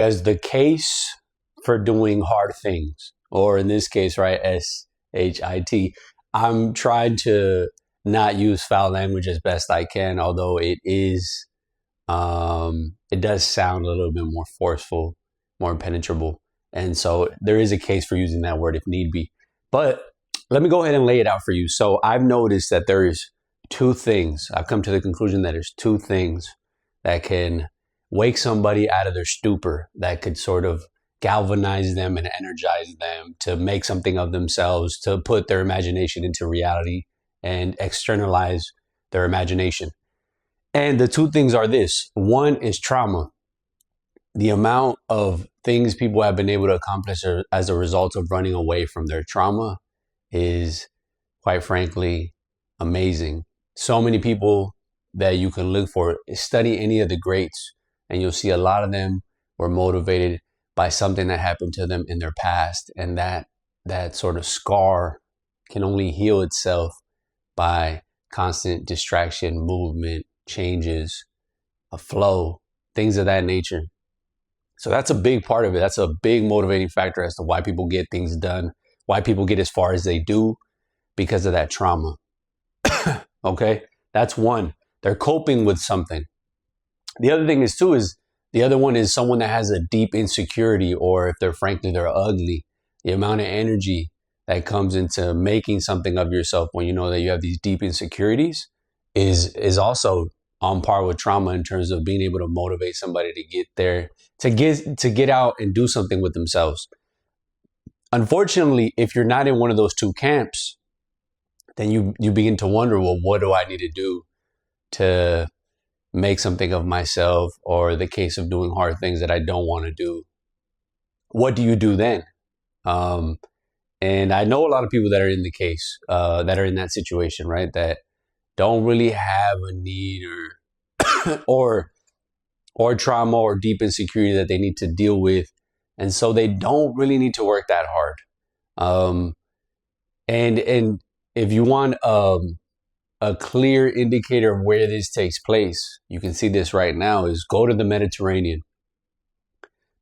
as the case for doing hard things, or in this case, right, SHIT. I'm trying to not use foul language as best I can, although it does sound a little bit more forceful, more impenetrable. And so there is a case for using that word if need be. But let me go ahead and lay it out for you. So I've noticed that there's two things. I've come to the conclusion that there's two things that can wake somebody out of their stupor, that could sort of galvanize them and energize them to make something of themselves, to put their imagination into reality and externalize their imagination. And the two things are this. One is trauma. The amount of things people have been able to accomplish as a result of running away from their trauma is, quite frankly, amazing. So many people that you can look for. Study any of the greats, and you'll see a lot of them were motivated by something that happened to them in their past. And that sort of scar can only heal itself by constant distraction, movement, changes, a flow, things of that nature. So that's a big part of it. That's a big motivating factor as to why people get things done, why people get as far as they do, because of that trauma. Okay, that's one. They're coping with something. The other thing is the other one is someone that has a deep insecurity, or if they're ugly. The amount of energy that comes into making something of yourself when you know that you have these deep insecurities is also on par with trauma in terms of being able to motivate somebody to get there, to get out and do something with themselves. Unfortunately, if you're not in one of those two camps, then you begin to wonder, well, what do I need to do to make something of myself, or the case of doing hard things that I don't want to do? What do you do then? And I know a lot of people that are in the case, that are in that situation, right? That don't really have a need or trauma or deep insecurity that they need to deal with. And so they don't really need to work that hard. And if you want a clear indicator of where this takes place, you can see this right now, is go to the Mediterranean.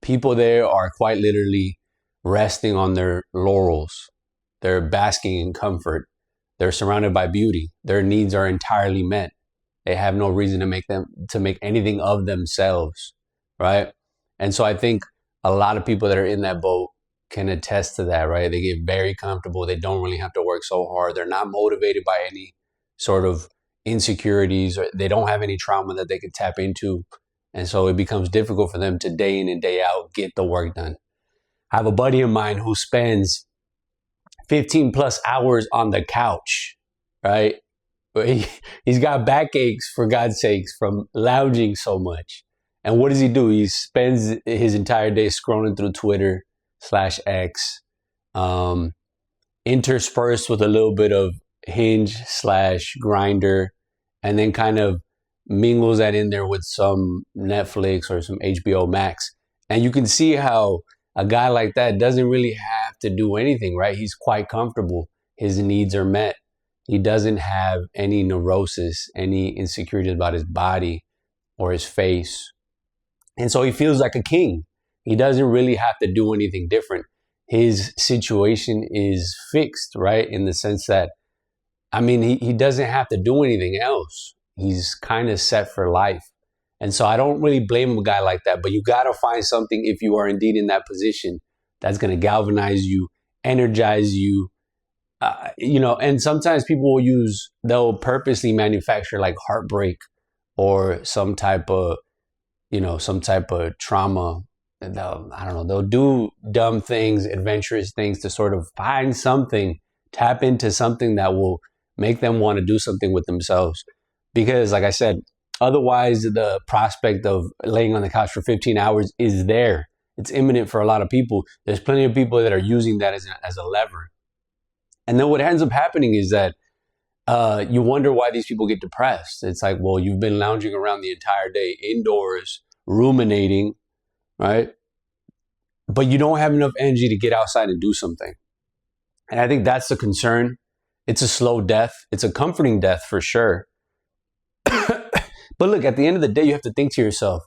People there are quite literally resting on their laurels. They're basking in comfort. They're surrounded by beauty. Their needs are entirely met. They have no reason to make anything of themselves, right? And so I think a lot of people that are in that boat can attest to that, right? They get very comfortable. They don't really have to work so hard. They're not motivated by any sort of insecurities, or they don't have any trauma that they could tap into. And so it becomes difficult for them to day in and day out get the work done. I have a buddy of mine who spends 15 plus hours on the couch, right? He's got backaches, for God's sakes, from lounging so much. And what does he do? He spends his entire day scrolling through Twitter/X, interspersed with a little bit of Hinge/Grindr, and then kind of mingles that in there with some Netflix or some HBO Max. And you can see how a guy like that doesn't really have to do anything, right? He's quite comfortable. His needs are met. He doesn't have any neurosis, any insecurities about his body or his face. And so he feels like a king. He doesn't really have to do anything different. His situation is fixed, right? In the sense that, I mean, he doesn't have to do anything else. He's kind of set for life. And so I don't really blame a guy like that, but you got to find something, if you are indeed in that position, that's going to galvanize you, energize you, and sometimes people they'll purposely manufacture like heartbreak or some type of trauma. They'll do dumb things, adventurous things to sort of find something, tap into something that will make them want to do something with themselves. Because like I said, otherwise the prospect of laying on the couch for 15 hours is there. It's imminent for a lot of people. There's plenty of people that are using that as a lever. And then what ends up happening is that you wonder why these people get depressed. It's like, well, you've been lounging around the entire day indoors, ruminating, right? But you don't have enough energy to get outside and do something. And I think that's the concern. It's a slow death. It's a comforting death for sure. But look, at the end of the day, you have to think to yourself,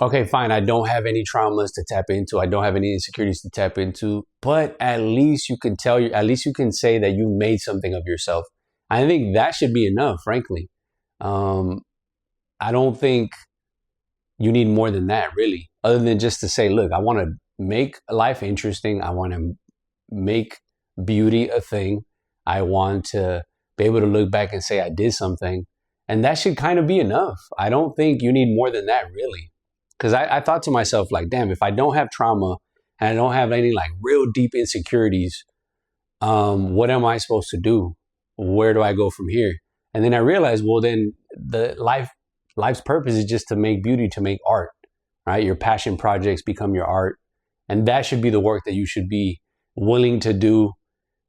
okay, fine, I don't have any traumas to tap into. I don't have any insecurities to tap into, but at least you can at least you can say that you made something of yourself. I think that should be enough, frankly. Um, I don't think you need more than that, really, other than just to say, look, I want to make life interesting. I want to make beauty a thing. I want to be able to look back and say I did something. And that should kind of be enough. I don't think you need more than that, really. Because I thought to myself, like, damn, if I don't have trauma and I don't have any like real deep insecurities, what am I supposed to do? Where do I go from here? And then I realized, well, then life's purpose is just to make beauty, to make art, right? Your passion projects become your art, and that should be the work that you should be willing to do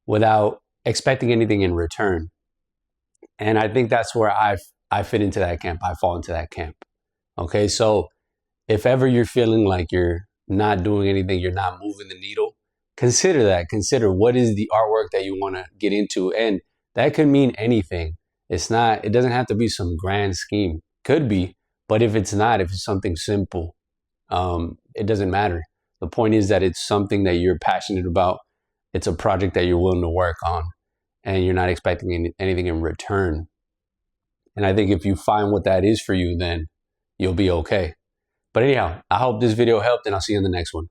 without expecting anything in return. And I think that's where I fit into that camp. I fall into that camp. Okay, so if ever you're feeling like you're not doing anything, you're not moving the needle, consider that. Consider what is the artwork that you want to get into. And that could mean anything. It doesn't have to be some grand scheme. Could be, but if it's not, if it's something simple, it doesn't matter. The point is that it's something that you're passionate about. It's a project that you're willing to work on, and you're not expecting anything in return. And I think if you find what that is for you, then you'll be okay. But anyhow, I hope this video helped, and I'll see you in the next one.